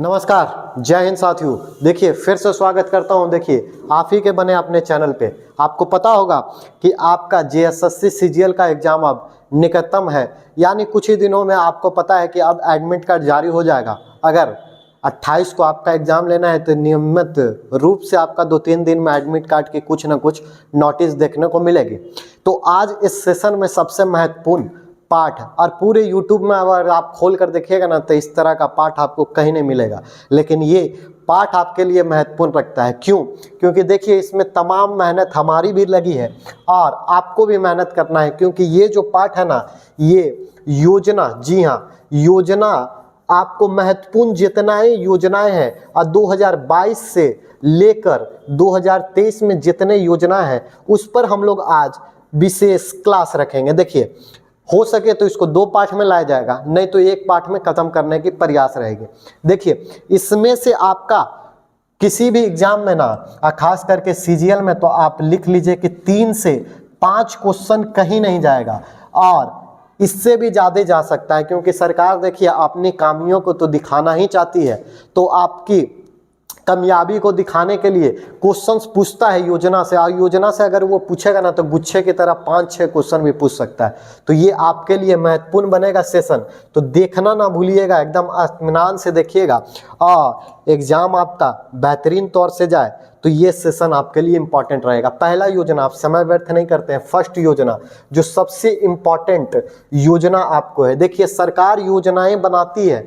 नमस्कार, जय हिंद साथियों। देखिए फिर से स्वागत करता हूं। देखिए आप ही के बने अपने चैनल पे। आपको पता होगा कि आपका जेएसएससी सीजीएल का एग्जाम अब निकटतम है, यानी कुछ ही दिनों में आपको पता है कि अब एडमिट कार्ड जारी हो जाएगा। अगर 28 को आपका एग्जाम लेना है तो नियमित रूप से आपका 2-3 दिन में एडमिट कार्ड की कुछ ना कुछ नोटिस देखने को मिलेगी। तो आज इस सेशन में सबसे महत्वपूर्ण पाठ, और पूरे YouTube में अगर आप खोल कर देखिएगा ना तो इस तरह का पाठ आपको कहीं नहीं मिलेगा, लेकिन ये पाठ आपके लिए महत्वपूर्ण रखता है। क्यों? क्योंकि देखिए इसमें तमाम मेहनत हमारी भी लगी है और आपको भी मेहनत करना है, क्योंकि ये जो पाठ है ना, ये योजना, जी हाँ, योजना आपको महत्वपूर्ण जितना योजनाएं हैं और 2022 से लेकर 2023 में जितने योजना है उस पर हम लोग आज विशेष क्लास रखेंगे। देखिए हो सके तो इसको 2 पार्ट में लाया जाएगा, नहीं तो एक पार्ट में खत्म करने की प्रयास रहेगी। देखिए इसमें से आपका किसी भी एग्जाम में ना, खास करके सीजीएल में, तो आप लिख लीजिए कि 3 से 5 क्वेश्चन कहीं नहीं जाएगा और इससे भी ज़्यादा जा सकता है, क्योंकि सरकार देखिए अपनी कामियों को तो दिखाना ही चाहती है। तो आपकी कामयाबी को दिखाने के लिए क्वेश्चंस पूछता है योजना से, और योजना से अगर वो पूछेगा ना तो गुच्छे की तरह 5-6 क्वेश्चन भी पूछ सकता है। तो ये आपके लिए महत्वपूर्ण बनेगा सेशन, तो देखना ना भूलिएगा, एकदम इत्मीनान से देखिएगा और एग्जाम आपका बेहतरीन तौर से जाए तो ये सेशन आपके लिए इंपॉर्टेंट रहेगा। पहला योजना, आप समय व्यर्थ नहीं करते हैं, फर्स्ट योजना जो सबसे इंपॉर्टेंट योजना आपको है। देखिए सरकार योजनाएं बनाती है,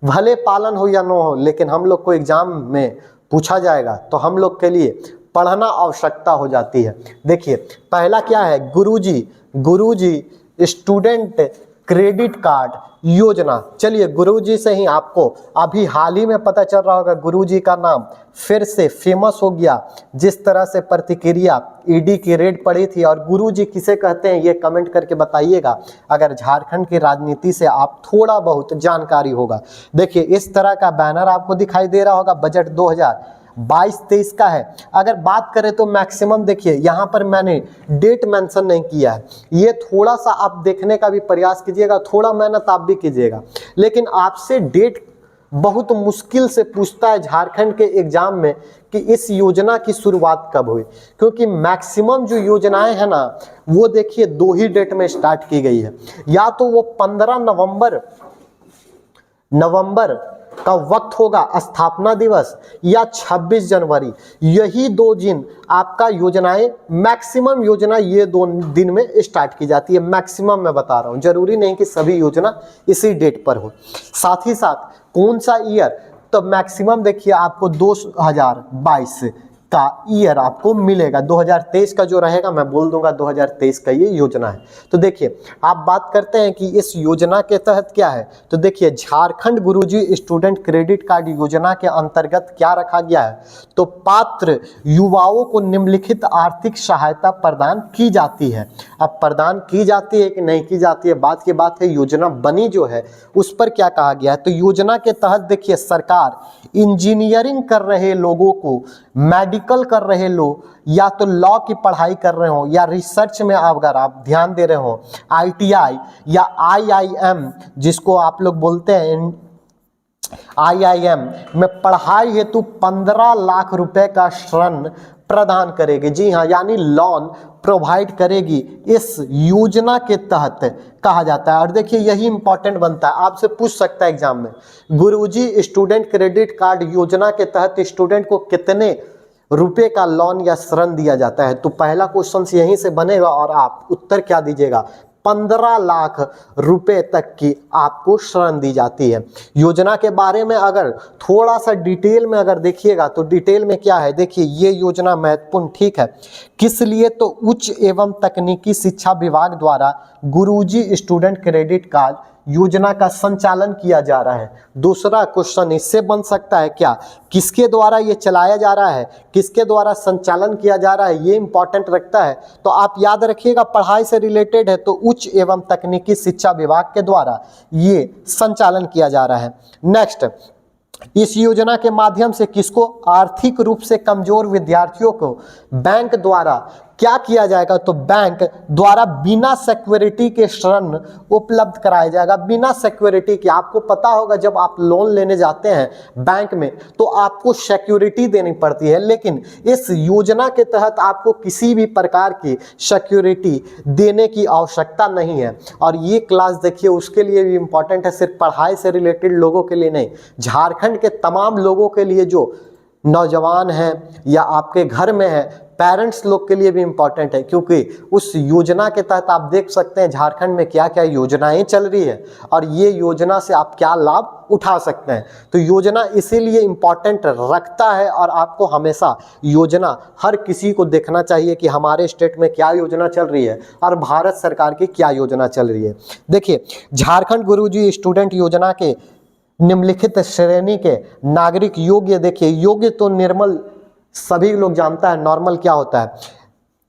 भले पालन हो या न हो, लेकिन हम लोग को एग्जाम में पूछा जाएगा तो हम लोग के लिए पढ़ना आवश्यकता हो जाती है। देखिए पहला क्या है, गुरुजी स्टूडेंट क्रेडिट कार्ड योजना। चलिए गुरुजी से ही आपको अभी हाल ही में पता चल रहा होगा, गुरुजी का नाम फिर से फेमस हो गया। जिस तरह से प्रतिक्रिया ईडी की रेड पड़ी थी, और गुरुजी किसे कहते हैं ये कमेंट करके बताइएगा अगर झारखंड की राजनीति से आप थोड़ा बहुत जानकारी होगा। देखिए इस तरह का बैनर आपको दिखाई दे रहा होगा, बजट 2022-23 का है। अगर बात करें तो मैक्सिमम, देखिए यहाँ पर मैंने डेट मेंशन नहीं किया है, ये थोड़ा सा आप देखने का भी प्रयास कीजिएगा, थोड़ा मेहनत आप भी कीजिएगा। लेकिन आपसे डेट बहुत मुश्किल से पूछता है झारखंड के एग्जाम में कि इस योजना की शुरुआत कब हुई, क्योंकि मैक्सिमम जो योजनाएं हैं ना वो देखिए 2 ही डेट में स्टार्ट की गई है। या तो वो 15 नवंबर का वक्त होगा स्थापना दिवस, या 26 जनवरी। यही 2 दिन आपका योजनाएं, मैक्सिमम योजना ये 2 दिन में स्टार्ट की जाती है। मैक्सिमम मैं बता रहा हूं, जरूरी नहीं कि सभी योजना इसी डेट पर हो। साथ ही साथ कौन सा ईयर, तो मैक्सिमम देखिए आपको 2022 का ईयर आपको मिलेगा। 2023 का जो रहेगा मैं बोल दूंगा 2023 का ये योजना है। तो देखिए आप बात करते हैं कि इस योजना के तहत क्या है, तो देखिए झारखंड गुरुजी स्टूडेंट क्रेडिट कार्ड योजना के अंतर्गत क्या रखा गया है, तो पात्र युवाओं को निम्नलिखित आर्थिक सहायता प्रदान की जाती है। अब प्रदान की जाती है कि नहीं की जाती है बात की बात है, योजना बनी जो है उस पर क्या कहा गया है। तो योजना के तहत देखिए सरकार इंजीनियरिंग कर रहे लोगों को, मेडिकल कर रहे लोग, या तो लॉ की पढ़ाई कर रहे हो, या रिसर्च में अगर आप ध्यान दे रहे हो, आईटीआई या आईआईएम जिसको आप लोग बोलते हैं, आईआईएम में पढ़ाई हेतु 15 लाख रुपए का ऋण प्रदान करेगी। जी हाँ, यानी लोन प्रोवाइड करेगी इस योजना के तहत कहा जाता है। और देखिए यही इंपॉर्टेंट बनता है, आपसे पूछ सकता है एग्जाम में, गुरुजी स्टूडेंट क्रेडिट कार्ड योजना के तहत स्टूडेंट को कितने रुपए का लोन या ऋण दिया जाता है। तो पहला क्वेश्चन यहीं से बनेगा और आप उत्तर क्या दीजिएगा, 15 लाख रुपए तक की आपको ऋण दी जाती है। योजना के बारे में अगर थोड़ा सा डिटेल में अगर देखिएगा तो डिटेल में क्या है, देखिए ये योजना महत्वपूर्ण, ठीक है, किस लिए, तो उच्च एवं तकनीकी शिक्षा विभाग द्वारा गुरुजी स्टूडेंट क्रेडिट कार्ड योजना का संचालन किया जा रहा है। दूसरा क्वेश्चन इससे बन सकता है क्या, किसके द्वारा ये चलाया जा रहा है, किसके द्वारा संचालन किया जा रहा है, ये इंपॉर्टेंट रखता है। तो आप याद रखिएगा पढ़ाई से रिलेटेड है तो उच्च एवं तकनीकी शिक्षा विभाग के द्वारा ये संचालन किया जा रहा है। नेक्स्ट, इस योजना के माध्यम से किसको, आर्थिक रूप से कमजोर विद्यार्थियों को बैंक द्वारा क्या किया जाएगा, तो बैंक द्वारा बिना सिक्योरिटी के ऋण उपलब्ध कराया जाएगा। बिना सिक्योरिटी के, आपको पता होगा जब आप लोन लेने जाते हैं बैंक में तो आपको सिक्योरिटी देनी पड़ती है, लेकिन इस योजना के तहत आपको किसी भी प्रकार की सिक्योरिटी देने की आवश्यकता नहीं है। और ये क्लास देखिए उसके लिए भी इंपॉर्टेंट है, सिर्फ पढ़ाई से रिलेटेड लोगों के लिए नहीं, झारखंड के तमाम लोगों के लिए, जो नौजवान हैं या आपके घर में है, पेरेंट्स लोग के लिए भी इंपॉर्टेंट है, क्योंकि उस योजना के तहत आप देख सकते हैं झारखंड में क्या क्या योजनाएं चल रही है और ये योजना से आप क्या लाभ उठा सकते हैं। तो योजना इसीलिए इंपॉर्टेंट रखता है और आपको हमेशा योजना हर किसी को देखना चाहिए कि हमारे स्टेट में क्या योजना चल रही है और भारत सरकार की क्या योजना चल रही है। देखिए, झारखंड गुरुजी स्टूडेंट योजना के निम्नलिखित श्रेणी के नागरिक योग्य, देखिए योग्य तो निर्मल सभी लोग जानता है, नॉर्मल क्या होता है,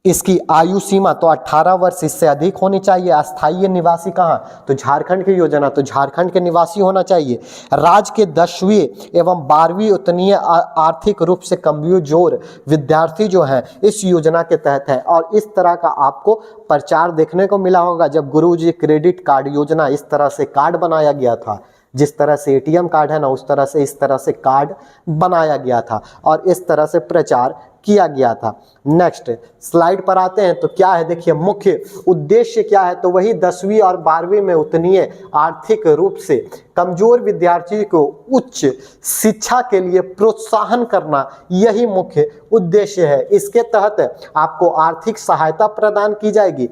इसकी आयु सीमा तो 18 वर्ष इससे अधिक होनी चाहिए। अस्थायी निवासी कहाँ, तो झारखंड की योजना, तो झारखंड के निवासी होना चाहिए। राज्य के 10वीं एवं 12वीं उतनीय आर्थिक रूप से कमजोर विद्यार्थी जो हैं इस योजना के तहत है। और इस तरह का आपको प्रचार देखने को मिला होगा जब गुरुजी क्रेडिट कार्ड योजना, इस तरह से कार्ड बनाया गया था, जिस तरह से एटीएम कार्ड है ना उस तरह से इस तरह से कार्ड बनाया गया था और इस तरह से प्रचार किया गया था। नेक्स्ट स्लाइड पर आते हैं तो क्या है, देखिए मुख्य उद्देश्य क्या है, तो वही 10वीं और 12वीं में उतनीय आर्थिक रूप से कमजोर विद्यार्थी को उच्च शिक्षा के लिए प्रोत्साहन करना, यही मुख्य उद्देश्य है। इसके तहत आपको आर्थिक सहायता प्रदान की जाएगी।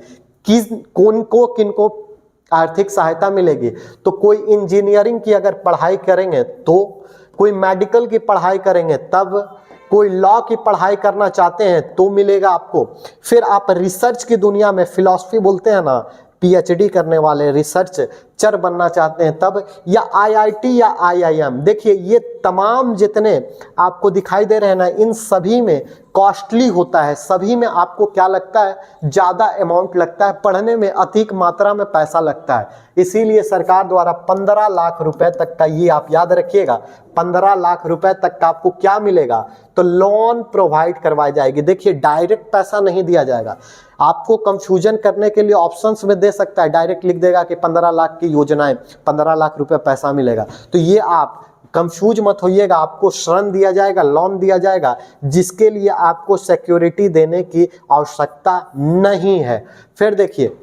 किनको आर्थिक सहायता मिलेगी, तो कोई इंजीनियरिंग की अगर पढ़ाई करेंगे तो, कोई मेडिकल की पढ़ाई करेंगे तब, कोई लॉ की पढ़ाई करना चाहते हैं तो मिलेगा आपको। फिर आप रिसर्च की दुनिया में, फिलॉसफी बोलते हैं ना, पीएचडी करने वाले रिसर्चर बनना चाहते हैं तब, या आईआईटी या आईआईएम, देखिए ये तमाम जितने आपको दिखाई दे रहे हैं ना, इन सभी में कॉस्टली होता है, सभी में आपको क्या लगता है, ज़्यादा अमाउंट लगता है, पढ़ने में अधिक मात्रा में पैसा लगता है। इसीलिए सरकार द्वारा 15 लाख रुपए तक का, ये आप याद रखिएगा, 15 लाख रुपए तक का आपको क्या मिलेगा, तो लोन प्रोवाइड करवाई जाएगी। देखिए डायरेक्ट पैसा नहीं दिया जाएगा, आपको कंफ्यूजन करने के लिए ऑप्शंस में दे सकता है, डायरेक्ट लिख देगा कि 15 लाख की योजनाएं, 15 लाख रुपए पैसा मिलेगा, तो ये आप कंफ्यूज मत होइएगा, आपको ऋण दिया जाएगा, लोन दिया जाएगा, जिसके लिए आपको सिक्योरिटी देने की आवश्यकता नहीं है। फिर देखिए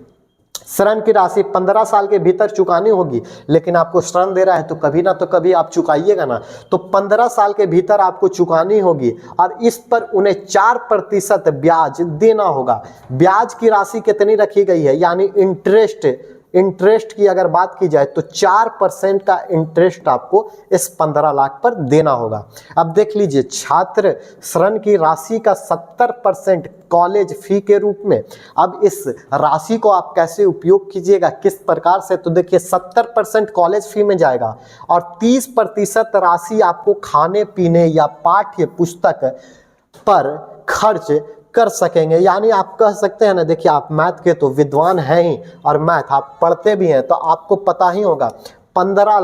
ऋण की राशि 15 साल के भीतर चुकानी होगी, लेकिन आपको ऋण दे रहा है तो कभी ना तो कभी आप चुकाइएगा ना, तो 15 साल के भीतर आपको चुकानी होगी और इस पर उन्हें 4% ब्याज देना होगा। ब्याज की राशि कितनी रखी गई है, यानी इंटरेस्ट की अगर बात की जाए तो 4% का इंटरेस्ट आपको इस 15 लाख पर देना होगा। अब देख लीजिए, छात्र ऋण की राशि का 70% कॉलेज फी के रूप में। अब इस राशि को आप कैसे उपयोग कीजिएगा, किस प्रकार से, तो देखिए 70% कॉलेज फी में जाएगा और 30% राशि आपको खाने पीने या पाठ्य पुस्तक पर खर्च कर सकेंगे। यानी आप कह सकते हैं ना, देखिए आप मैथ के तो विद्वान हैं ही और मैथ आप पढ़ते भी हैं, तो आपको पता ही होगा 15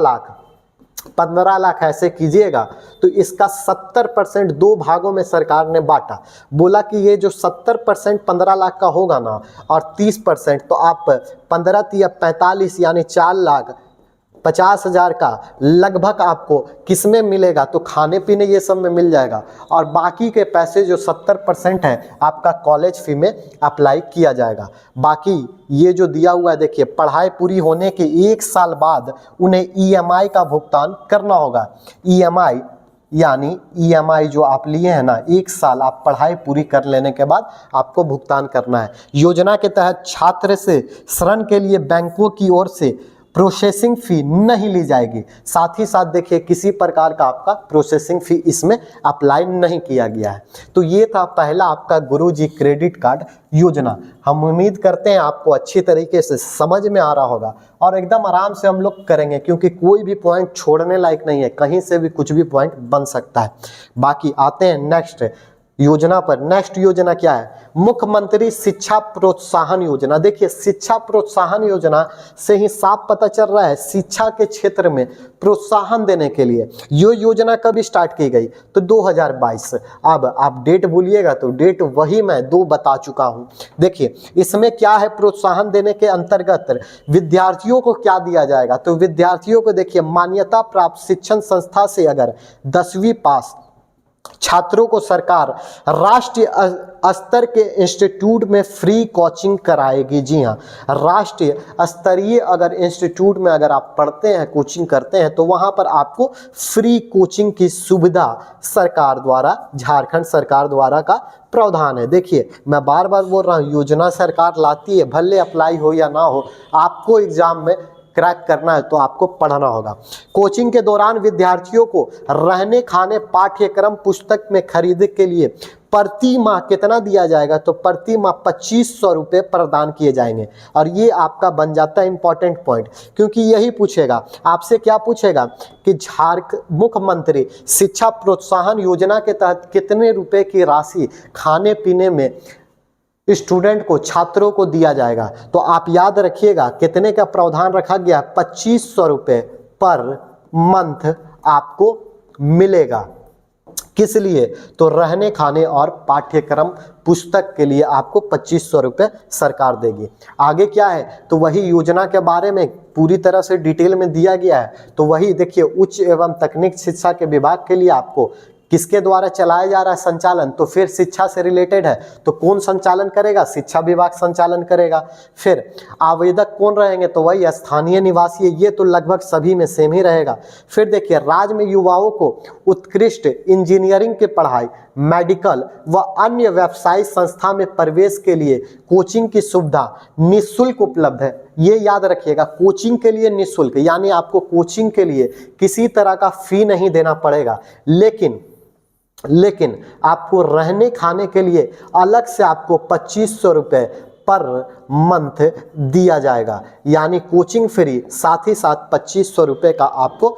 लाख ऐसे कीजिएगा तो इसका 70% 2 भागों में सरकार ने बांटा। बोला कि ये जो 70% 15 लाख का होगा ना और 30%, तो आप 15 या 45 यानी 4,50,000 का लगभग आपको किस में मिलेगा, तो खाने पीने ये सब में मिल जाएगा और बाकी के पैसे जो 70% है आपका कॉलेज फी में अप्लाई किया जाएगा। बाकी ये जो दिया हुआ है, देखिए पढ़ाई पूरी होने के 1 साल बाद उन्हें ईएमआई का भुगतान करना होगा। ईएमआई यानी ईएमआई जो आप लिए हैं ना, 1 साल आप पढ़ाई पूरी कर लेने के बाद आपको भुगतान करना है। योजना के तहत छात्र से ऋण के लिए बैंकों की ओर से प्रोसेसिंग फ़ी नहीं ली जाएगी। साथ ही साथ देखिए किसी प्रकार का आपका प्रोसेसिंग फ़ी इसमें अप्लाई नहीं किया गया है। तो ये था पहला आपका गुरुजी क्रेडिट कार्ड योजना। हम उम्मीद करते हैं आपको अच्छी तरीके से समझ में आ रहा होगा और एकदम आराम से हम लोग करेंगे, क्योंकि कोई भी पॉइंट छोड़ने लायक नहीं है, कहीं से भी कुछ भी पॉइंट बन सकता है। बाकी आते हैं नेक्स्ट योजना पर। नेक्स्ट योजना क्या है? मुख्यमंत्री शिक्षा प्रोत्साहन योजना। देखिए शिक्षा प्रोत्साहन योजना से ही साफ पता चल रहा है शिक्षा के क्षेत्र में प्रोत्साहन देने के लिए ये योजना कब स्टार्ट की गई? तो 2022। अब आप डेट भूलिएगा तो डेट वही मैं 2 बता चुका हूं। देखिए इसमें क्या है, प्रोत्साहन देने के अंतर्गत विद्यार्थियों को क्या दिया जाएगा? तो विद्यार्थियों को देखिए मान्यता प्राप्त शिक्षण संस्था से अगर 10वीं पास छात्रों को सरकार राष्ट्रीय स्तर के इंस्टीट्यूट में फ्री कोचिंग कराएगी। जी हाँ, राष्ट्रीय स्तरीय अगर इंस्टीट्यूट में अगर आप पढ़ते हैं, कोचिंग करते हैं, तो वहां पर आपको फ्री कोचिंग की सुविधा सरकार द्वारा, झारखंड सरकार द्वारा का प्रावधान है। देखिए मैं बार बार बोल रहा हूँ, योजना सरकार लाती है, भले अप्लाई हो या ना हो, आपको एग्जाम में क्रैक करना है तो आपको पढ़ना होगा। कोचिंग के दौरान विद्यार्थियों को रहने खाने पाठ्यक्रम पुस्तक में खरीदने के लिए प्रति माह कितना दिया जाएगा? तो प्रति माह 2500 रुपये प्रदान किए जाएंगे। और ये आपका बन जाता है इंपॉर्टेंट पॉइंट, क्योंकि यही पूछेगा आपसे, क्या पूछेगा कि मुख्यमंत्री शिक्षा प्रोत्साहन योजना के तहत कितने रुपए की राशि खाने पीने में स्टूडेंट को, छात्रों को दिया जाएगा। तो आप याद रखिएगा कितने का प्रावधान रखा गया? 2500 रुपये पर मंथ आपको मिलेगा। किस लिए? तो रहने खाने और पाठ्यक्रम पुस्तक के लिए आपको 2500 रुपये सरकार देगी। आगे क्या है? तो वही योजना के बारे में पूरी तरह से डिटेल में दिया गया है। तो वही देखिए, उच्च एवं तकनीक शिक्षा के विभाग के लिए आपको किसके द्वारा चलाया जा रहा है संचालन? तो फिर शिक्षा से रिलेटेड है, तो कौन संचालन करेगा? शिक्षा विभाग संचालन करेगा। फिर आवेदक कौन रहेंगे? तो वही स्थानीय निवासी है। ये तो लगभग सभी में सेम ही रहेगा। फिर देखिए, राज्य में युवाओं को उत्कृष्ट इंजीनियरिंग की पढ़ाई, मेडिकल व अन्य व्यवसायिक संस्था में प्रवेश के लिए कोचिंग की सुविधा निःशुल्क उपलब्ध है। ये याद रखिएगा, कोचिंग के लिए निःशुल्क, यानी आपको कोचिंग के लिए किसी तरह का फी नहीं देना पड़ेगा। लेकिन आपको रहने खाने के लिए अलग से आपको 2500 रुपये पर मंथ दिया जाएगा, यानी कोचिंग फ्री, साथ ही साथ 2500 रुपये का आपको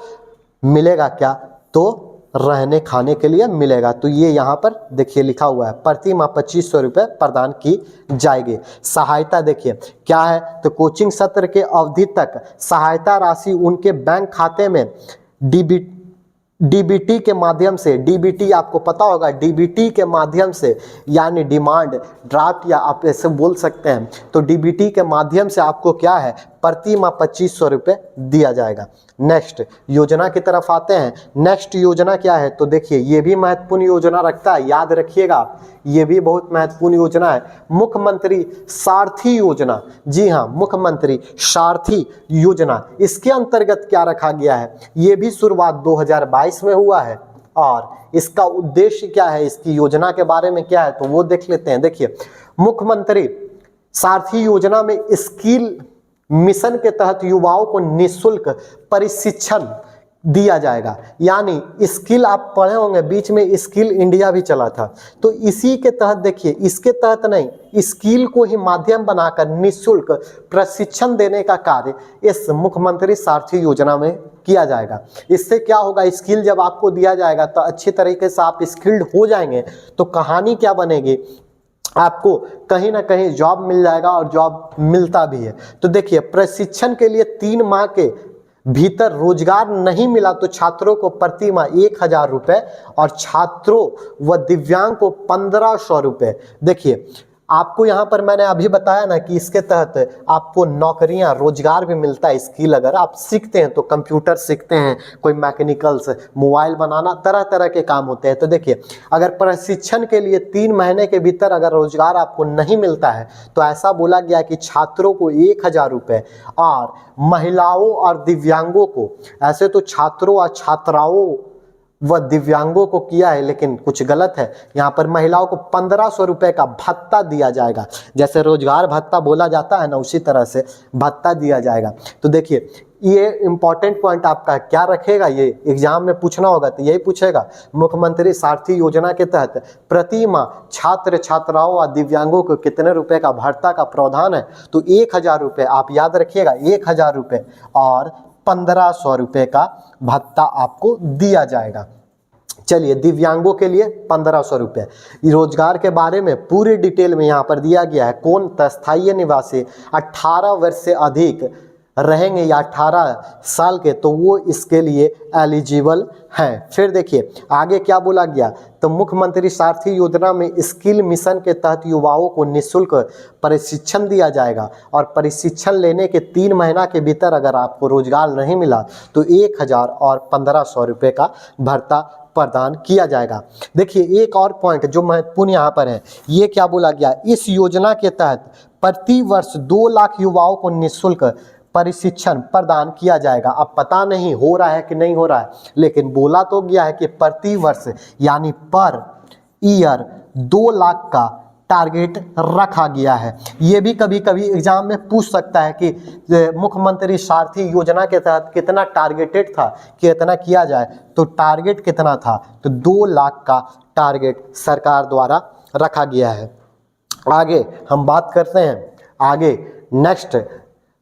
मिलेगा। क्या? तो रहने खाने के लिए मिलेगा। तो ये यहाँ पर देखिए लिखा हुआ है, प्रति माह 2500 रुपये प्रदान की जाएगी। सहायता देखिए क्या है? तो कोचिंग सत्र के अवधि तक सहायता राशि उनके बैंक खाते में डीबीटी के माध्यम से, डीबीटी आपको पता होगा, डीबीटी के माध्यम से, यानी डिमांड ड्राफ्ट या आप ऐसे बोल सकते हैं, तो डीबीटी के माध्यम से आपको क्या है? प्रति माह 2500 रुपये दिया जाएगा। नेक्स्ट योजना की तरफ आते हैं। नेक्स्ट योजना क्या है? तो देखिए ये भी महत्वपूर्ण योजना रखता है, याद रखिएगा, ये भी बहुत महत्वपूर्ण योजना है, मुख्यमंत्री सारथी योजना। जी हाँ, मुख्यमंत्री सारथी योजना। इसके अंतर्गत क्या रखा गया है? ये भी शुरुआत 2022 में हुआ है। और इसका उद्देश्य क्या है, इसकी योजना के बारे में क्या है, तो वो देख लेते हैं। देखिए, मुख्यमंत्री सारथी योजना में स्किल मिशन के तहत युवाओं को निःशुल्क प्रशिक्षण दिया जाएगा। यानी स्किल, आप पढ़े होंगे बीच में स्किल इंडिया भी चला था, तो इसी के तहत देखिए, इसके तहत नहीं, स्किल को ही माध्यम बनाकर निःशुल्क प्रशिक्षण देने का कार्य इस मुख्यमंत्री सारथी योजना में किया जाएगा। इससे क्या होगा? स्किल जब आपको दिया जाएगा तो अच्छी तरीके से आप स्किल्ड हो जाएंगे, तो कहानी क्या बनेगी? आपको कहीं ना कहीं जॉब मिल जाएगा, और जॉब मिलता भी है। तो देखिए, प्रशिक्षण के लिए 3 माह के भीतर रोजगार नहीं मिला तो छात्रों को प्रति माह 1000 रुपये और छात्रों व दिव्यांग को 1500 रुपये। देखिए आपको यहाँ पर मैंने अभी बताया ना कि इसके तहत आपको नौकरियाँ, रोजगार भी मिलता है। स्किल अगर आप सीखते हैं तो कंप्यूटर सीखते हैं, कोई मैकेनिकल्स, मोबाइल बनाना, तरह तरह के काम होते हैं। तो देखिए, अगर प्रशिक्षण के लिए 3 महीने के भीतर अगर रोजगार आपको नहीं मिलता है तो ऐसा बोला गया कि छात्रों को 1000 रुपये और महिलाओं और दिव्यांगों को, ऐसे तो छात्रों और छात्राओं वह दिव्यांगों को किया है, लेकिन कुछ गलत है। यहाँ पर महिलाओं को 1500 रुपये का भत्ता दिया जाएगा। जैसे रोजगार भत्ता बोला जाता है ना, उसी तरह से भत्ता दिया जाएगा। तो देखिए, ये इंपॉर्टेंट पॉइंट आपका क्या रखेगा, ये एग्जाम में पूछना होगा तो यही पूछेगा, मुख्यमंत्री सारथी योजना के तहत प्रति माह छात्र छात्राओं और दिव्यांगों को कितने रुपए का भत्ता का प्रावधान है? तो 1000 रुपये, आप याद रखिएगा, 1000 रुपये और 1500 रुपये का भत्ता आपको दिया जाएगा। चलिए दिव्यांगों के लिए 1500 रुपये। रोजगार के बारे में पूरी डिटेल में यहाँ पर दिया गया है। कौन स्थायी निवासी 18 वर्ष से अधिक रहेंगे या 18 साल के, तो वो इसके लिए एलिजिबल हैं। फिर देखिए आगे क्या बोला गया, तो मुख्यमंत्री सारथी योजना में स्किल मिशन के तहत युवाओं को निःशुल्क प्रशिक्षण दिया जाएगा और प्रशिक्षण लेने के 3 महीना के भीतर अगर आपको रोजगार नहीं मिला तो 1000 और 1500 रुपये का भत्ता प्रदान किया जाएगा। देखिए एक और पॉइंट जो महत्वपूर्ण यहाँ पर है, ये क्या बोला गया, इस योजना के तहत प्रति वर्ष 2 लाख युवाओं को निःशुल्क प्रशिक्षण प्रदान किया जाएगा। अब पता नहीं हो रहा है कि नहीं हो रहा है, लेकिन बोला तो गया है कि प्रति वर्ष यानी पर ईयर 2 लाख का टारगेट रखा गया है। ये भी कभी कभी एग्जाम में पूछ सकता है कि मुख्यमंत्री सारथी योजना के तहत कितना टारगेटेड था कि इतना किया जाए, तो टारगेट कितना था, तो 2 लाख का टारगेट सरकार द्वारा रखा गया है। आगे हम बात करते हैं, आगे नेक्स्ट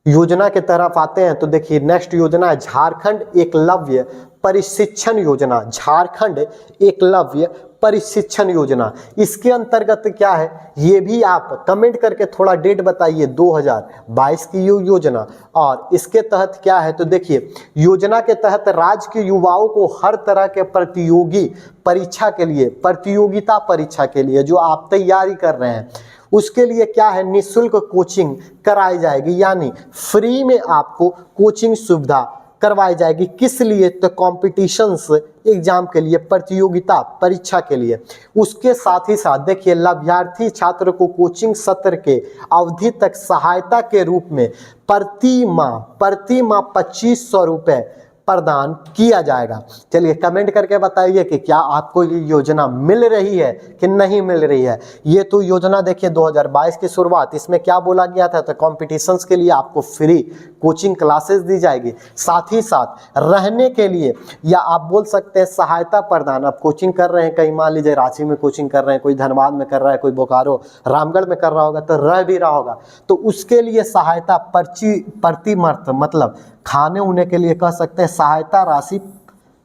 योजना के तरफ आते हैं। तो देखिए नेक्स्ट योजना है झारखंड एकलव्य प्रशिक्षण योजना। झारखंड एकलव्य प्रशिक्षण योजना, इसके अंतर्गत क्या है ये भी आप कमेंट करके थोड़ा डेट बताइए। 2022 की योजना, और इसके तहत क्या है, तो देखिए योजना के तहत राज्य के युवाओं को हर तरह के प्रतियोगी परीक्षा के लिए, प्रतियोगिता परीक्षा के लिए जो आप तैयारी कर रहे हैं उसके लिए क्या है, निःशुल्क कोचिंग कराई जाएगी, यानी फ्री में आपको कोचिंग सुविधा करवाई जाएगी। किस लिए, तो कॉम्पिटिशन्स एग्जाम के लिए, प्रतियोगिता परीक्षा के लिए। उसके साथ ही साथ देखिए लाभार्थी छात्र को कोचिंग सत्र के अवधि तक सहायता के रूप में प्रति माह 2500 रुपये प्रदान किया जाएगा। चलिए कमेंट करके बताइए कि क्या आपको ये योजना मिल रही है कि नहीं मिल रही है। ये तो योजना देखिए 2022 की शुरुआत, इसमें क्या बोला गया था, तो कॉम्पिटिशन्स के लिए आपको फ्री कोचिंग क्लासेस दी जाएगी, साथ ही साथ रहने के लिए या आप बोल सकते हैं सहायता प्रदान। आप कोचिंग कर रहे हैं कहीं, मान लीजिए रांची में कोचिंग कर रहे हैं, कोई धनबाद में कर रहा है, कोई बोकारो रामगढ़ में कर रहा होगा, तो रह भी रहा होगा, तो उसके लिए सहायता प्रतिमाह मतलब खाने उने के लिए कह सकते हैं सहायता राशि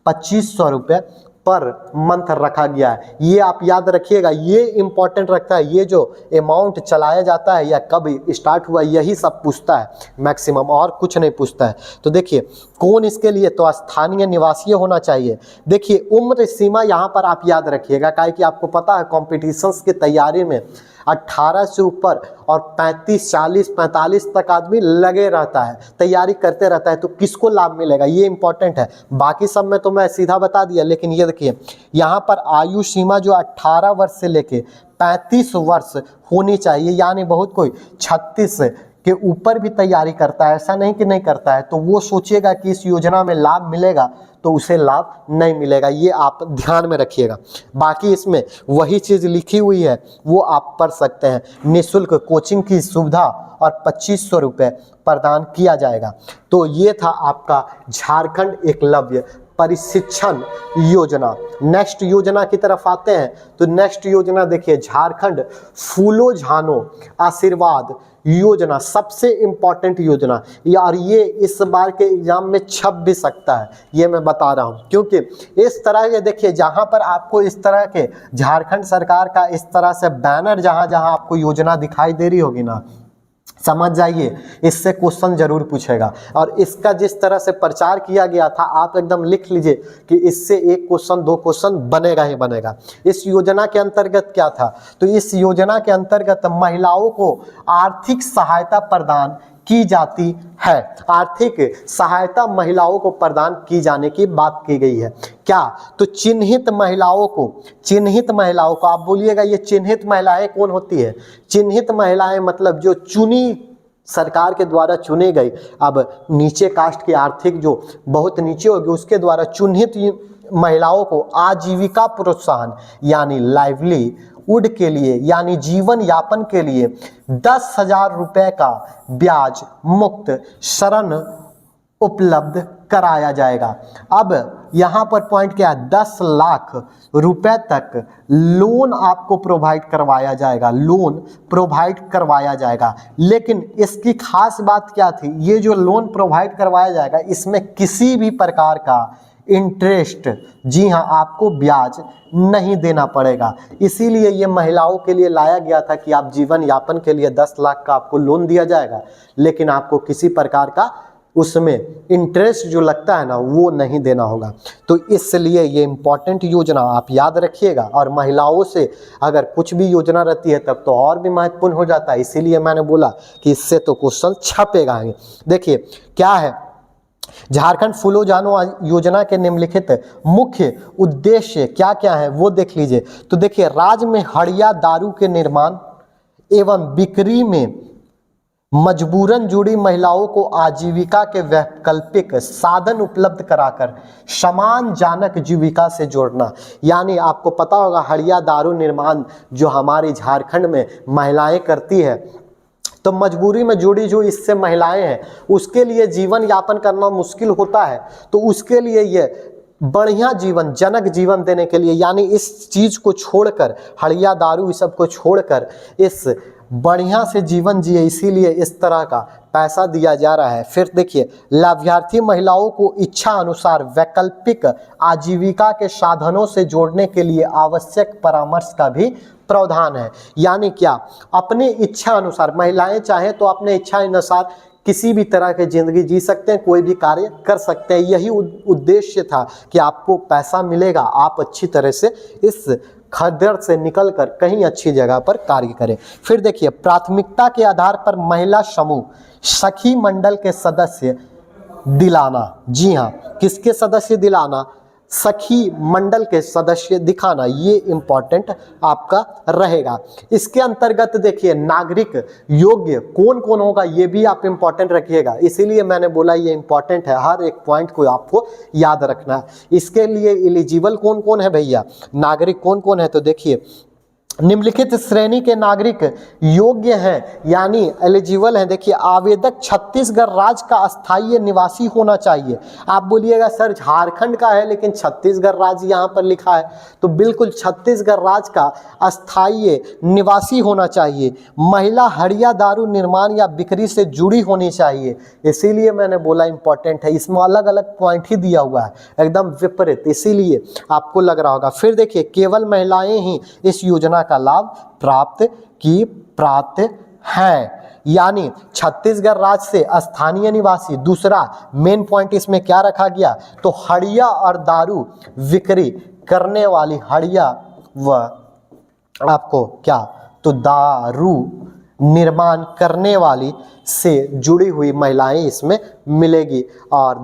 2500 रुपये पर मंथ रखा गया है। ये आप याद रखिएगा, ये इंपॉर्टेंट रखता है। ये जो अमाउंट चलाया जाता है या कब स्टार्ट हुआ यही सब पूछता है मैक्सिमम, और कुछ नहीं पूछता है। तो देखिए कौन इसके लिए, तो स्थानीय निवासी होना चाहिए। देखिए उम्र सीमा यहाँ पर आप याद रखिएगा, काहे कि आपको पता है कॉम्पिटिशन्स की तैयारी में 18 से ऊपर और 35, 40, 45 तक आदमी लगे रहता है, तैयारी करते रहता है, तो किसको लाभ मिलेगा ये इंपॉर्टेंट है। बाकी सब में तो मैं सीधा बता दिया, लेकिन ये देखिए यहाँ पर आयु सीमा जो 18 वर्ष से लेके 35 वर्ष होनी चाहिए, यानी बहुत कोई 36 के ऊपर भी तैयारी करता है, ऐसा नहीं कि नहीं करता है, तो वो सोचिएगा कि इस योजना में लाभ मिलेगा तो उसे लाभ नहीं मिलेगा, ये आप ध्यान में रखिएगा। बाकी इसमें वही चीज़ लिखी हुई है वो आप पढ़ सकते हैं। निःशुल्क कोचिंग की सुविधा और 2500 रुपये प्रदान किया जाएगा। तो ये था आपका झारखंड एकलव्य प्रशिक्षण योजना। नेक्स्ट योजना की तरफ आते हैं, तो नेक्स्ट योजना देखिए झारखंड फूलो झानो आशीर्वाद योजना, सबसे इंपॉर्टेंट योजना यार, ये इस बार के एग्जाम में छप भी सकता है, ये मैं बता रहा हूँ, क्योंकि इस तरह के देखिए जहाँ पर आपको इस तरह के झारखंड सरकार का इस तरह से बैनर जहाँ जहाँ आपको योजना दिखाई दे रही होगी ना, समझ जाइए इससे क्वेश्चन जरूर पूछेगा। और इसका जिस तरह से प्रचार किया गया था आप एकदम लिख लीजिए कि इससे 1 क्वेश्चन 2 क्वेश्चन बनेगा ही बनेगा। इस योजना के अंतर्गत क्या था, तो इस योजना के अंतर्गत महिलाओं को आर्थिक सहायता प्रदान की जाती है। आर्थिक सहायता महिलाओं को प्रदान की जाने की बात की गई है। क्या, तो चिन्हित महिलाओं को आप बोलिएगा ये चिन्हित महिलाएं कौन होती है। चिन्हित महिलाएं मतलब जो चुनी, सरकार के द्वारा चुनी गई, अब नीचे कास्ट की आर्थिक जो बहुत नीचे होगी उसके द्वारा चिन्हित महिलाओं को आजीविका प्रोत्साहन यानी लाइवलीहुड के लिए यानी जीवन यापन के लिए 10,000 रुपये का ब्याज मुक्त ऋण उपलब्ध कराया जाएगा। अब यहाँ पर पॉइंट क्या है, 10 लाख रुपए तक लोन आपको प्रोवाइड करवाया जाएगा, लोन प्रोवाइड करवाया जाएगा। लेकिन इसकी खास बात क्या थी, ये जो लोन प्रोवाइड करवाया जाएगा इसमें किसी भी प्रकार का इंटरेस्ट, जी हाँ, आपको ब्याज नहीं देना पड़ेगा। इसीलिए ये महिलाओं के लिए लाया गया था कि आप जीवन यापन के लिए 10 लाख का आपको लोन दिया जाएगा, लेकिन आपको किसी प्रकार का उसमें इंटरेस्ट जो लगता है ना वो नहीं देना होगा। तो इसलिए ये इम्पॉर्टेंट योजना आप याद रखिएगा। और महिलाओं से अगर कुछ भी योजना रहती है तब तो और भी महत्वपूर्ण हो जाता है, इसीलिए मैंने बोला कि इससे तो क्वेश्चन छपेगा ही। देखिए क्या है, झारखंड फूलो जानो योजना के निम्नलिखित मुख्य उद्देश्य क्या क्या है वो देख लीजिए। तो देखिए, राज्य में हड़िया दारू के निर्माण एवं बिक्री में मजबूरन जुड़ी महिलाओं को आजीविका के वैकल्पिक साधन उपलब्ध कराकर सम्मानजनक जीविका से जोड़ना। यानी आपको पता होगा हड़िया दारू निर्माण जो हमारी झारखंड में महिलाएं करती है, तो मजबूरी में जुड़ी जो इससे महिलाएं हैं उसके लिए जीवन यापन करना मुश्किल होता है, तो उसके लिए ये बढ़िया जीवन, जनक जीवन देने के लिए, यानी इस चीज को छोड़कर, हड़िया दारू इस सब को छोड़कर इस बढ़िया से जीवन जिए, इसीलिए इस तरह का पैसा दिया जा रहा है। फिर देखिए, लाभार्थी महिलाओं को इच्छा अनुसार वैकल्पिक आजीविका के साधनों से जोड़ने के लिए आवश्यक परामर्श का भी प्रावधान है। यानी क्या, अपने इच्छा अनुसार महिलाएं चाहें तो अपने इच्छा अनुसार किसी भी तरह की जिंदगी जी सकते हैं, कोई भी कार्य कर सकते हैं। यही उद्देश्य था कि आपको पैसा मिलेगा, आप अच्छी तरह से इस खद्दर से निकलकर कहीं अच्छी जगह पर कार्य करें। फिर देखिए, प्राथमिकता के आधार पर महिला समूह सखी मंडल के सदस्य दिलाना। जी हाँ, किसके सदस्य दिलाना? सखी मंडल के सदस्य दिखाना, ये इंपॉर्टेंट आपका रहेगा। इसके अंतर्गत देखिए, नागरिक योग्य कौन कौन होगा ये भी आप इंपॉर्टेंट रखिएगा, इसीलिए मैंने बोला ये इंपॉर्टेंट है, हर एक पॉइंट को आपको याद रखना है। इसके लिए एलिजिबल कौन कौन है भैया, नागरिक कौन कौन है? तो देखिए, निम्नलिखित श्रेणी के नागरिक योग्य हैं, यानी एलिजिबल हैं। देखिए, आवेदक छत्तीसगढ़ राज्य का अस्थायी निवासी होना चाहिए। आप बोलिएगा सर झारखंड का है लेकिन छत्तीसगढ़ राज्य यहाँ पर लिखा है, तो बिल्कुल छत्तीसगढ़ राज्य का अस्थायी निवासी होना चाहिए। महिला हड़िया दारू निर्माण या बिक्री से जुड़ी होनी चाहिए, इसीलिए मैंने बोला इंपॉर्टेंट है। इसमें अलग अलग पॉइंट ही दिया हुआ है, एकदम विपरीत, इसीलिए आपको लग रहा होगा। फिर देखिए, केवल महिलाएं ही इस योजना का लाभ प्राप्त हैं, यानी छत्तीसगढ़ राज्य से स्थानीय निवासी। दूसरा मेन पॉइंट इसमें क्या रखा गया, तो हड़िया और दारू बिक्री करने वाली, हड़िया व आपको क्या, तो दारू निर्माण करने वाली से जुड़ी हुई महिलाएं इसमें मिलेगी। और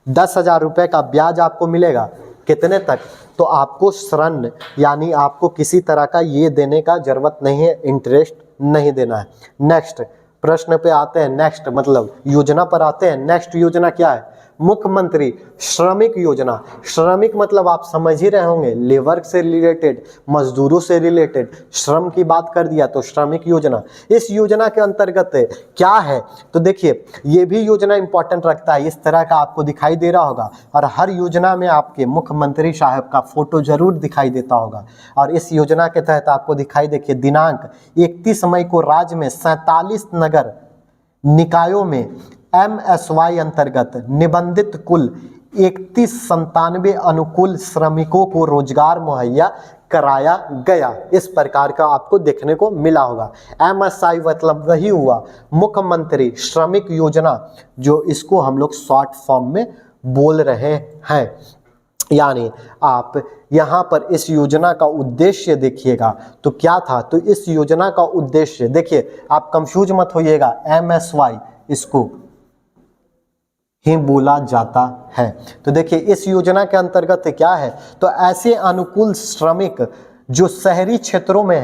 10,000 रुपए का ब्याज आपको मिलेगा। कितने तक? तो आपको ऋण, यानी आपको किसी तरह का ये देने का जरूरत नहीं है, इंटरेस्ट नहीं देना है। नेक्स्ट प्रश्न पे आते हैं, नेक्स्ट मतलब योजना पर आते हैं। नेक्स्ट योजना क्या है? मुख्यमंत्री श्रमिक योजना। श्रमिक मतलब आप समझ ही रहे होंगे, लेबर से रिलेटेड, मजदूरों से रिलेटेड, श्रम की बात कर दिया तो श्रमिक योजना। इस योजना के अंतर्गत क्या है, तो देखिए ये भी योजना इंपॉर्टेंट रखता है, इस तरह का आपको दिखाई दे रहा होगा। और हर योजना में आपके मुख्यमंत्री साहब का फोटो जरूर दिखाई देता होगा। और इस योजना के तहत आपको दिखाई, देखिए दिनांक 31 मई को राज्य में 47 नगर निकायों में MSY अंतर्गत निबंधित कुल 3197 अनुकूल श्रमिकों को रोजगार मुहैया कराया गया। इस प्रकार का आपको देखने को मिला होगा। MSI मतलब वही हुआ, मुख्यमंत्री श्रमिक योजना, जो इसको हम लोग शॉर्ट फॉर्म में बोल रहे हैं। यानी आप यहाँ पर इस योजना का उद्देश्य देखिएगा तो क्या था, तो इस योजना का उद्देश्य देखिए, आप कंफ्यूज मत होइएगा, MSY इसको ही बोला जाता है। तो देखिए इस योजना के अंतर्गत क्या है, तो ऐसे अनुकूल श्रमिक जो शहरी क्षेत्रों में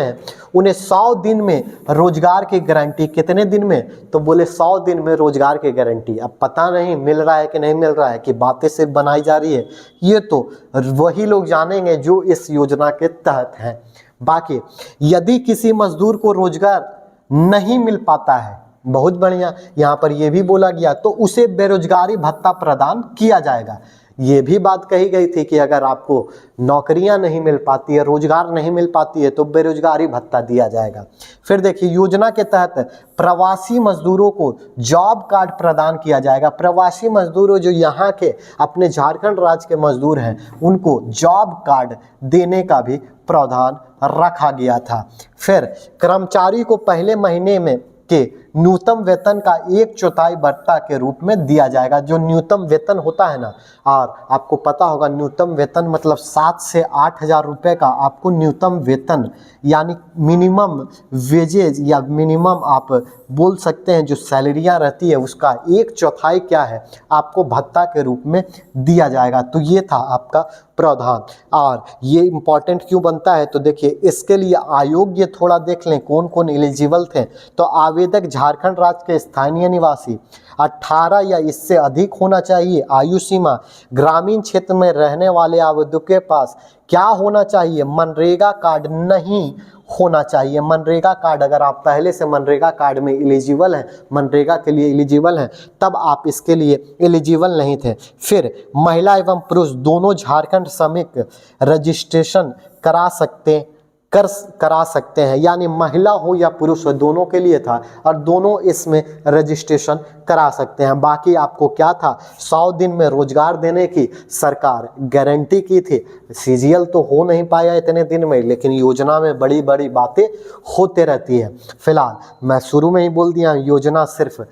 है, उन्हें 100 दिन में रोजगार की गारंटी। कितने दिन में, तो बोले 100 दिन में रोजगार की गारंटी। अब पता नहीं मिल रहा है कि नहीं मिल रहा है, कि बातें सिर्फ बनाई जा रही है, ये तो वही लोग जानेंगे जो इस योजना के तहत हैं। बाकी यदि किसी मजदूर को रोजगार नहीं मिल पाता है, बहुत बढ़िया, यहाँ पर यह भी बोला गया, तो उसे बेरोजगारी भत्ता प्रदान किया जाएगा। ये भी बात कही गई थी कि अगर आपको नौकरियां नहीं मिल पाती है, रोजगार नहीं मिल पाती है, तो बेरोजगारी भत्ता दिया जाएगा। फिर देखिए, योजना के तहत प्रवासी मजदूरों को जॉब कार्ड प्रदान किया जाएगा। प्रवासी मजदूरों जो यहाँ के अपने झारखंड राज्य के मजदूर हैं, उनको जॉब कार्ड देने का भी प्रावधान रखा गया था। फिर कर्मचारी को पहले महीने में के न्यूनतम वेतन का 1/4 भत्ता के रूप में दिया जाएगा। जो न्यूनतम वेतन होता है ना, और आपको पता होगा न्यूनतम वेतन मतलब 7 से 8 हज़ार रुपये का आपको न्यूनतम वेतन यानी मिनिमम वेजेज या मिनिमम आप बोल सकते हैं जो सैलरियां रहती है उसका 1/4 क्या है आपको भत्ता के रूप में दिया जाएगा। तो ये था आपका प्रावधान। और ये इम्पॉर्टेंट क्यों बनता है, तो देखिए इसके लिए आयोग ये थोड़ा देख लें कौन कौन एलिजिबल थे। तो आवेदक झारखंड राज्य के स्थानीय निवासी, 18 या इससे अधिक होना चाहिए आयु सीमा, ग्रामीण क्षेत्र में रहने वाले आवेदक के पास क्या होना चाहिए, मनरेगा कार्ड नहीं होना चाहिए। मनरेगा कार्ड, अगर आप पहले से मनरेगा कार्ड में एलिजिबल हैं, मनरेगा के लिए एलिजिबल हैं, तब आप इसके लिए एलिजिबल नहीं थे। फिर महिला एवं पुरुष दोनों झारखंड श्रमिक रजिस्ट्रेशन करा सकते हैं, यानी महिला हो या पुरुष हो दोनों के लिए था, और दोनों इसमें रजिस्ट्रेशन करा सकते हैं। बाकी आपको क्या था, 100 दिन में रोजगार देने की सरकार गारंटी की थी। सीजीएल तो हो नहीं पाया इतने दिन में, लेकिन योजना में बड़ी बड़ी बातें होते रहती है। फिलहाल मैं शुरू में ही बोल दिया, योजना सिर्फ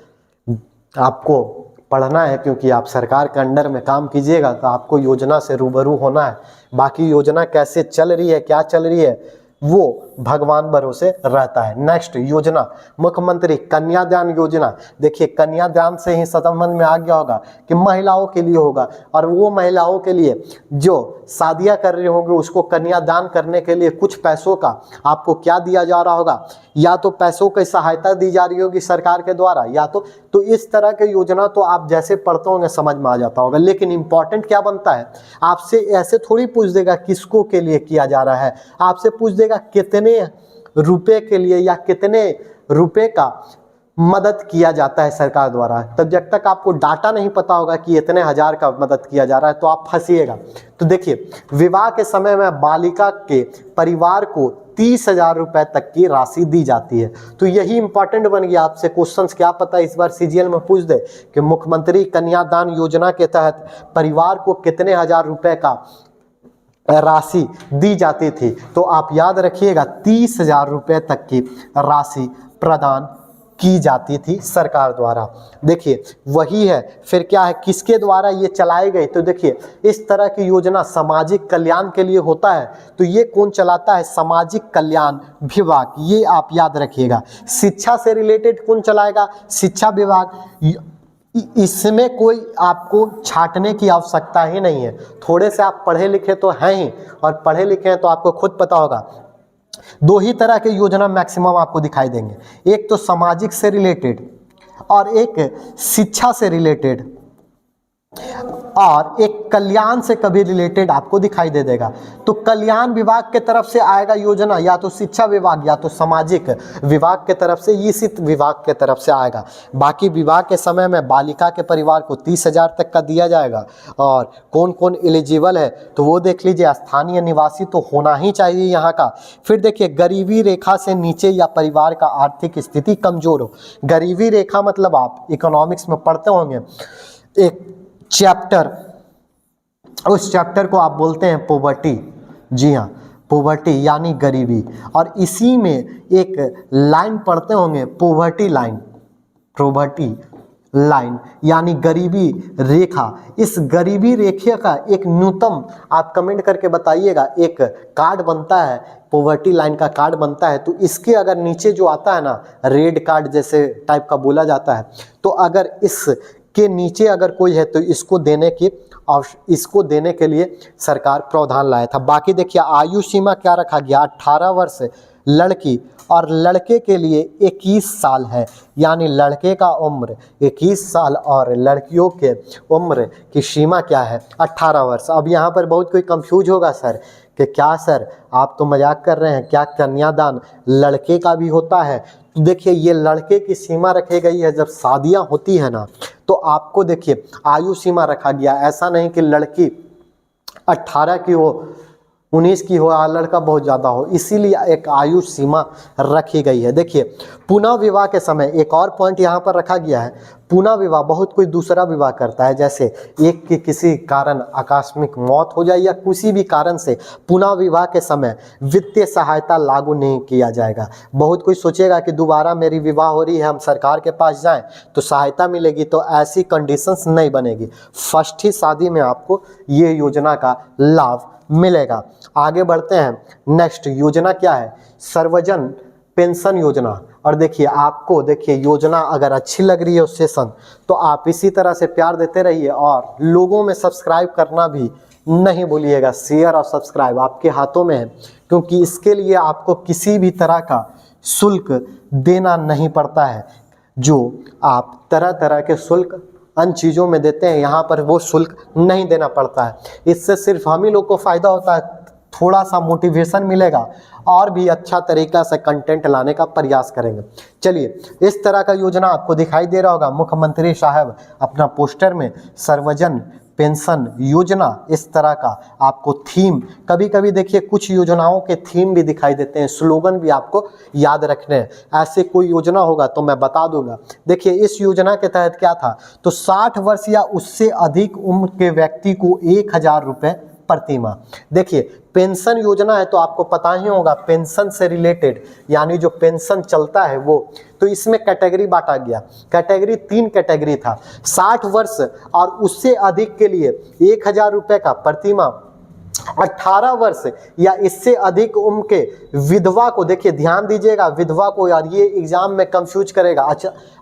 आपको पढ़ना है, क्योंकि आप सरकार के अंडर में काम कीजिएगा तो आपको योजना से रूबरू होना है। बाकी योजना कैसे चल रही है, क्या चल रही है, वो भगवान भरोसे रहता है। नेक्स्ट योजना, मुख्यमंत्री कन्यादान योजना। देखिए कन्यादान से ही समझ में आ गया होगा कि महिलाओं के लिए होगा, और वो महिलाओं के लिए जो शादियां कर रहे होंगे उसको कन्यादान करने के लिए कुछ पैसों का आपको क्या दिया जा रहा होगा, या तो पैसों की सहायता दी जा रही होगी सरकार के द्वारा, या तो इस तरह के योजना तो आप जैसे पढ़ते होंगे समझ में आ जाता होगा। लेकिन इंपॉर्टेंट क्या बनता है, आपसे ऐसे थोड़ी पूछ देगा किसको के लिए किया जा रहा है, आपसे पूछ देगा कितने रुपए के लिए या कितने रुपए का मदद किया जाता है सरकार द्वारा। तब जब तक आपको डाटा नहीं पता होगा कि इतने हजार का मदद किया जा रहा है तो आप फंसिएगा। तो देखिए, विवाह के समय में बालिका के परिवार को 30,000 रुपए तक की राशि दी जाती है। तो यही इंपॉर्टेंट बन गया। आपसे क्वेश्चंस क्या पता इस बार सीजीएल में पूछ दे कि मुख्यमंत्री कन्यादान योजना के तहत परिवार को कितने हजार रुपए का राशि दी जाती थी, तो आप याद रखिएगा 30,000 रुपए तक की राशि प्रदान की जाती थी सरकार द्वारा। देखिए वही है। फिर क्या है, किसके द्वारा ये चलाई गई, तो देखिए इस तरह की योजना सामाजिक कल्याण के लिए होता है। तो ये कौन चलाता है, सामाजिक कल्याण विभाग, ये आप याद रखिएगा। शिक्षा से रिलेटेड कौन चलाएगा, शिक्षा विभाग। इसमें कोई आपको छांटने की आवश्यकता ही नहीं है। थोड़े से आप पढ़े लिखे तो हैं ही, और पढ़े लिखे हैं तो आपको खुद पता होगा। दो ही तरह के योजना मैक्सिमम आपको दिखाई देंगे, एक तो सामाजिक से रिलेटेड और एक शिक्षा से रिलेटेड, और एक कल्याण से कभी रिलेटेड आपको दिखाई दे देगा। तो कल्याण विभाग के तरफ से आएगा योजना, या तो शिक्षा विभाग या तो सामाजिक विभाग के तरफ से, इसी विभाग के तरफ से आएगा। बाकी विवाह के समय में बालिका के परिवार को 30,000 तक का दिया जाएगा। और कौन कौन एलिजिबल है तो वो देख लीजिए, स्थानीय निवासी तो होना ही चाहिए यहाँ का। फिर देखिए, गरीबी रेखा से नीचे या परिवार का आर्थिक स्थिति कमजोर हो। गरीबी रेखा मतलब आप इकोनॉमिक्स में पढ़ते होंगे एक चैप्टर, उस चैप्टर को आप बोलते हैं पॉवर्टी। जी हाँ, पॉवर्टी यानी गरीबी। और इसी में एक लाइन पढ़ते होंगे पॉवर्टी लाइन, पॉवर्टी लाइन यानी गरीबी रेखा। इस गरीबी रेखा का एक न्यूनतम आप कमेंट करके बताइएगा, एक कार्ड बनता है, पॉवर्टी लाइन का कार्ड बनता है। तो इसके अगर नीचे जो आता है ना, रेड कार्ड जैसे टाइप का बोला जाता है, तो अगर इसके नीचे अगर कोई है तो इसको देने के लिए सरकार प्रावधान लाया था। बाकी देखिए, आयु सीमा क्या रखा गया, 18 वर्ष लड़की और लड़के के लिए 21 साल है। यानी लड़के का उम्र 21 साल और लड़कियों के उम्र की सीमा क्या है, 18 वर्ष। अब यहाँ पर बहुत कोई कंफ्यूज होगा सर कि क्या सर आप तो मजाक कर रहे हैं, क्या कन्यादान लड़के का भी होता है। तो देखिए, ये लड़के की सीमा रखी गई है। जब शादियाँ होती है ना, तो आपको देखिए आयु सीमा रखा गया, ऐसा नहीं कि लड़की 18 की हो, 19 की हो, लड़का बहुत ज़्यादा हो, इसीलिए एक आयु सीमा रखी गई है। देखिए पुनः विवाह के समय एक और पॉइंट यहाँ पर रखा गया है, पुनः विवाह बहुत कोई दूसरा विवाह करता है, जैसे एक की किसी कारण आकस्मिक मौत हो जाए या किसी भी कारण से पुनः विवाह के समय वित्तीय सहायता लागू नहीं किया जाएगा। बहुत कोई सोचेगा कि दोबारा मेरी विवाह हो रही है, हम सरकार के पास जाएं तो सहायता मिलेगी, तो ऐसी कंडीशंस नहीं बनेगी। फर्स्ट ही शादी में आपको ये योजना का लाभ मिलेगा। आगे बढ़ते हैं। नेक्स्ट योजना क्या है, सर्वजन पेंशन योजना। और देखिए आपको देखिए योजना अगर अच्छी लग रही है उस सेशन, तो आप इसी तरह से प्यार देते रहिए और लोगों में सब्सक्राइब करना भी नहीं भूलिएगा। शेयर और सब्सक्राइब आपके हाथों में है, क्योंकि इसके लिए आपको किसी भी तरह का शुल्क देना नहीं पड़ता है। जो आप तरह तरह के शुल्क अन्य चीज़ों में देते हैं, यहाँ पर वो शुल्क नहीं देना पड़ता है। इससे सिर्फ हम ही लोग को फ़ायदा होता है, थोड़ा सा मोटिवेशन मिलेगा और भी अच्छा तरीका से कंटेंट लाने का प्रयास करेंगे। चलिए इस तरह का योजना आपको दिखाई दे रहा होगा, मुख्यमंत्री साहब अपना पोस्टर में सर्वजन पेंशन योजना, इस तरह का आपको थीम, कभी कभी देखिए कुछ योजनाओं के थीम भी दिखाई देते हैं, स्लोगन भी आपको याद रखने हैं। ऐसे कोई योजना होगा तो मैं बता दूंगा। देखिए इस योजना के तहत क्या था, तो 60 वर्ष या उससे अधिक उम्र के व्यक्ति को 1000 रुपये प्रति माह। देखिए पेंशन योजना है तो आपको पता ही होगा, पेंशन से रिलेटेड यानी जो पेंशन चलता है वो, तो इसमें कैटेगरी बांटा गया। कैटेगरी 3 कैटेगरी था, 60 वर्ष और उससे अधिक के लिए 1000 रुपये का प्रति माह। 18 वर्ष या इससे अधिक उम्र के विधवा को, देखिए ध्यान दीजिएगा विधवा को, यार ये एग्जाम में कंफ्यूज करेगा।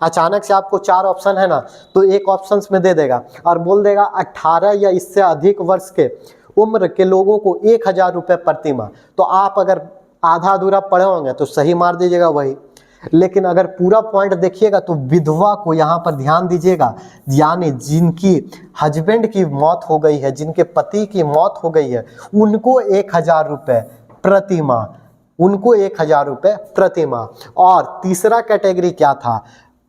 अचानक से आपको 4 ऑप्शन है ना, तो एक ऑप्शन में दे देगा और बोल देगा 18 या इससे अधिक वर्ष के उम्र के लोगों को 1000 रुपये प्रति माह। तो आप अगर आधा अधूरा पढ़े होंगे तो सही मार दीजिएगा वही, लेकिन अगर पूरा पॉइंट देखिएगा तो विधवा को यहाँ पर ध्यान दीजिएगा, यानी जिनकी हस्बैंड की मौत हो गई है, जिनके पति की मौत हो गई है, उनको 1000 रुपये प्रति माह, उनको 1000 रुपये प्रति माह। और तीसरा कैटेगरी क्या था,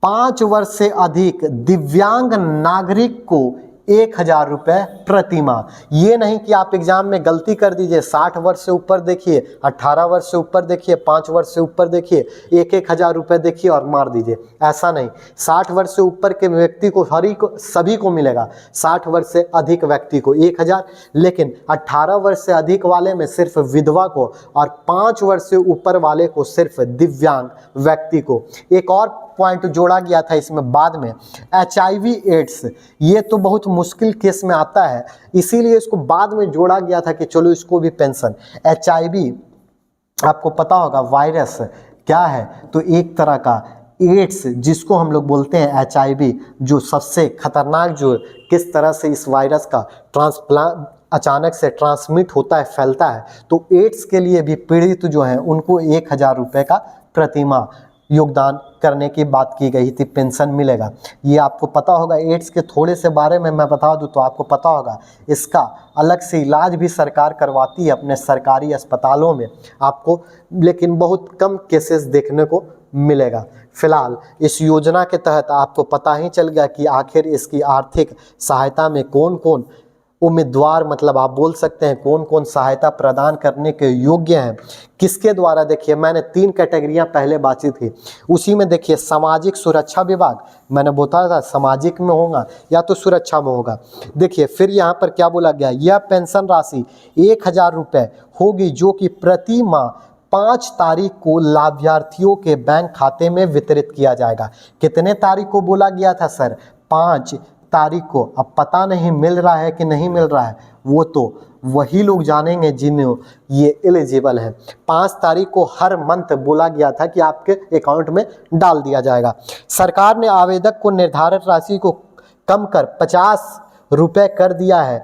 5 वर्ष से अधिक दिव्यांग नागरिक को 1000 रुपये प्रति माह। ये नहीं कि आप एग्जाम में गलती कर दीजिए, 60 वर्ष से ऊपर देखिए, 18 वर्ष से ऊपर देखिए, 5 वर्ष से ऊपर देखिए, 1000 रुपये देखिए और मार दीजिए, ऐसा नहीं। 60 वर्ष से ऊपर के व्यक्ति को सभी को मिलेगा, 60 वर्ष से अधिक व्यक्ति को 1000, लेकिन 18 वर्ष से अधिक वाले में सिर्फ विधवा को और 5 वर्ष से ऊपर वाले को सिर्फ दिव्यांग व्यक्ति को। एक और पॉइंट जोड़ा गया था इसमें बाद में, HIV एड्स, ये तो बहुत मुश्किल केस में आता है, इसीलिए इसको बाद में जोड़ा गया था कि चलो इसको भी पेंशन। HIV आपको पता होगा वायरस क्या है, तो एक तरह का एड्स जिसको हम लोग बोलते हैं HIV, जो सबसे खतरनाक, जो किस तरह से इस वायरस का अचानक से ट्रांसमिट होता है, फैलता है, तो एड्स के लिए भी पीड़ित जो हैं उनको 1000 रुपये का प्रति माह योगदान करने की बात की गई थी, पेंशन मिलेगा। ये आपको पता होगा। एड्स के थोड़े से बारे में मैं बता दूं तो आपको पता होगा, इसका अलग से इलाज भी सरकार करवाती है अपने सरकारी अस्पतालों में आपको, लेकिन बहुत कम केसेस देखने को मिलेगा। फिलहाल इस योजना के तहत आपको पता ही चल गया कि आखिर इसकी आर्थिक सहायता में कौन कौन उम्मीदवार, मतलब आप बोल सकते हैं कौन कौन सहायता प्रदान करने के योग्य हैं, किसके द्वारा। देखिए मैंने 3 कैटेगरियां पहले बांटी थी, उसी में देखिए सामाजिक सुरक्षा विभाग, मैंने बताया था सामाजिक में होगा या तो सुरक्षा में होगा। देखिए फिर यहाँ पर क्या बोला गया, यह पेंशन राशि 1000 रुपये होगी जो कि प्रति माह 5 तारीख को लाभार्थियों के बैंक खाते में वितरित किया जाएगा। कितने तारीख को बोला गया था सर, 5 तारीख को। अब पता नहीं मिल रहा है कि नहीं मिल रहा है, वो तो वही लोग जानेंगे जिन्हें ये एलिजिबल है। 5 तारीख को हर मंथ बोला गया था कि आपके अकाउंट में डाल दिया जाएगा। सरकार ने आवेदक को निर्धारित राशि को कम कर 50 रुपये कर दिया है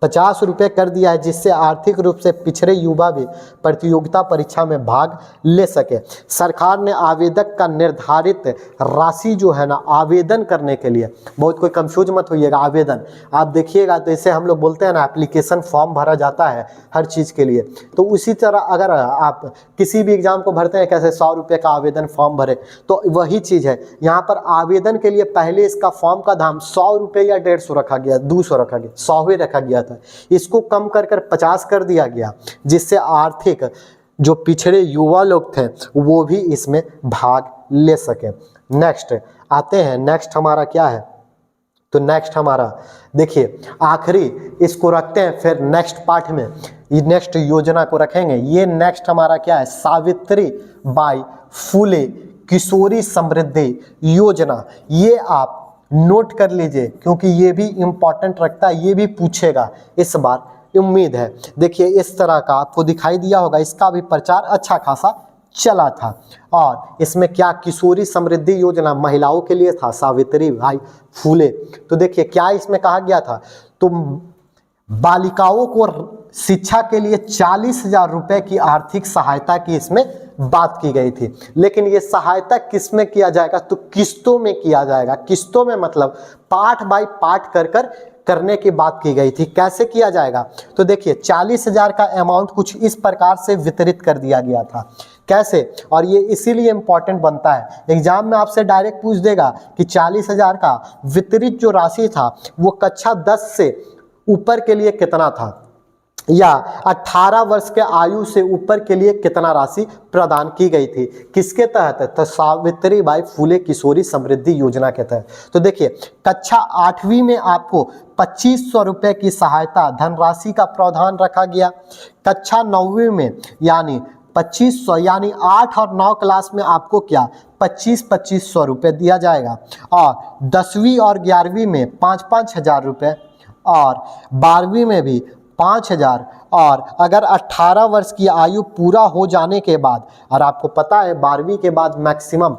50 रुपये कर दिया है, जिससे आर्थिक रूप से पिछड़े युवा भी प्रतियोगिता परीक्षा में भाग ले सके। सरकार ने आवेदक का निर्धारित राशि जो है ना आवेदन करने के लिए, बहुत कोई कंफ्यूज मत होइएगा, आवेदन आप देखिएगा तो इसे हम लोग बोलते हैं ना एप्लीकेशन फॉर्म भरा जाता है हर चीज़ के लिए, तो उसी तरह अगर आप किसी भी एग्जाम को भरते हैं कैसे 100 रुपये का आवेदन फॉर्म भरे, तो वही चीज़ है यहाँ पर आवेदन के लिए पहले इसका फॉर्म का दाम 100 रुपये या 150 रखा गया, 200 रखा गया, 100 ही रखा गया था, इसको कम कर 50 कर दिया गया, जिससे आर्थिक जो पिछड़े युवा लोग थे वो भी इसमें भाग ले सके। नेक्स्ट आते हैं, नेक्स्ट हमारा क्या है, तो नेक्स्ट हमारा देखिए आखिरी इसको रखते हैं, फिर नेक्स्ट पार्ट में ये नेक्स्ट योजना को रखेंगे। ये नेक्स्ट हमारा क्या है, सावित्री बाई फुले किशोरी समृद्धि योजना। ये आप नोट कर लीजिए क्योंकि ये भी इम्पॉर्टेंट रखता है, ये भी पूछेगा इस बार, उम्मीद है। देखिए इस तरह का आपको दिखाई दिया होगा, इसका भी प्रचार अच्छा खासा चला था। और इसमें क्या, किशोरी समृद्धि योजना महिलाओं के लिए था, सावित्री बाई फुले। तो देखिए क्या इसमें कहा गया था, तो बालिकाओं को शिक्षा के लिए 40,000 रुपए की आर्थिक सहायता की इसमें बात की गई थी। लेकिन ये सहायता किस में किया जाएगा, तो किस्तों में किया जाएगा। किस्तों में मतलब पार्ट बाय पार्ट कर करने की बात की गई थी। कैसे किया जाएगा, तो देखिए 40,000 का अमाउंट कुछ इस प्रकार से वितरित कर दिया गया था। कैसे, और ये इसीलिए इंपॉर्टेंट बनता है, एग्जाम में आपसे डायरेक्ट पूछ देगा कि 40,000 का वितरित जो राशि था वो कक्षा 10 से ऊपर के लिए कितना था, या 18 वर्ष के आयु से ऊपर के लिए कितना राशि प्रदान की गई थी, किसके तहत, तो सावित्री बाई फुले किशोरी समृद्धि योजना के तहत। तो देखिए कक्षा 8वीं में आपको 2500 रुपये की सहायता धनराशि का प्रावधान रखा गया। कक्षा 9वीं में यानी 2500, यानी 8 और 9 क्लास में आपको क्या 2500 रुपये दिया जाएगा। और 10वीं और 11वीं में 5-5 हज़ार रुपये, और 12वीं में भी 5,000। और अगर 18 वर्ष की आयु पूरा हो जाने के बाद, और आपको पता है 12वीं के बाद मैक्सिमम,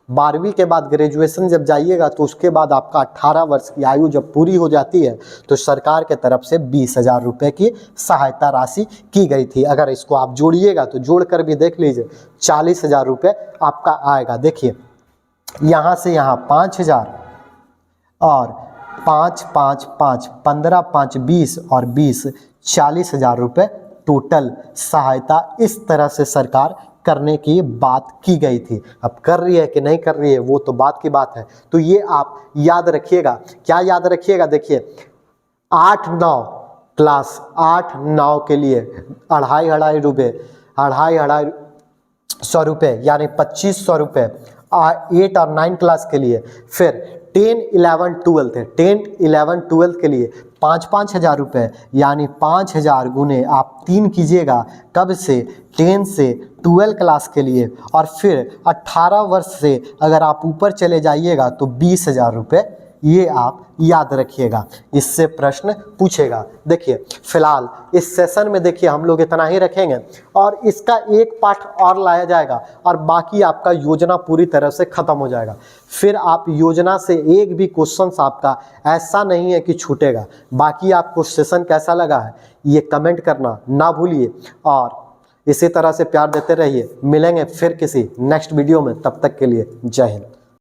12वीं के बाद ग्रेजुएशन जब जाइएगा तो उसके बाद आपका 18 वर्ष की आयु जब पूरी हो जाती है तो सरकार के तरफ से 20,000 रुपये की सहायता राशि की गई थी। अगर इसको आप जोड़िएगा तो जोड़ कर भी देख लीजिए 40,000 रुपये आपका आएगा। देखिए यहाँ से यहाँ 5,000 और 5-5-5, 15-5 20 और 20 40,000 रुपये टोटल सहायता इस तरह से सरकार करने की बात की गई थी। अब कर रही है कि नहीं कर रही है वो तो बात की बात है। तो ये आप याद रखिएगा, क्या याद रखिएगा, देखिए 8-9 क्लास 8-9 के लिए 2,500 रुपये, 2,500 रुपये यानी 2,500 रुपये 8 और 9 क्लास के लिए। फिर 10, 11, 12 है, 10, 11, 12 के लिए 5-5 हज़ार रुपये यानी 5,000 गुने आप 3 कीजिएगा, कब से 10 से 12 क्लास के लिए। और फिर 18 वर्ष से अगर आप ऊपर चले जाइएगा तो 20,000 रुपये, ये आप याद रखिएगा, इससे प्रश्न पूछेगा। देखिए फिलहाल इस सेशन में देखिए हम लोग इतना ही रखेंगे और इसका एक पार्ट और लाया जाएगा और बाकी आपका योजना पूरी तरह से ख़त्म हो जाएगा। फिर आप योजना से एक भी क्वेश्चन आपका ऐसा नहीं है कि छूटेगा। बाकी आपको सेशन कैसा लगा है ये कमेंट करना ना भूलिए और इसी तरह से प्यार देते रहिए। मिलेंगे फिर किसी नेक्स्ट वीडियो में, तब तक के लिए जय हिंद।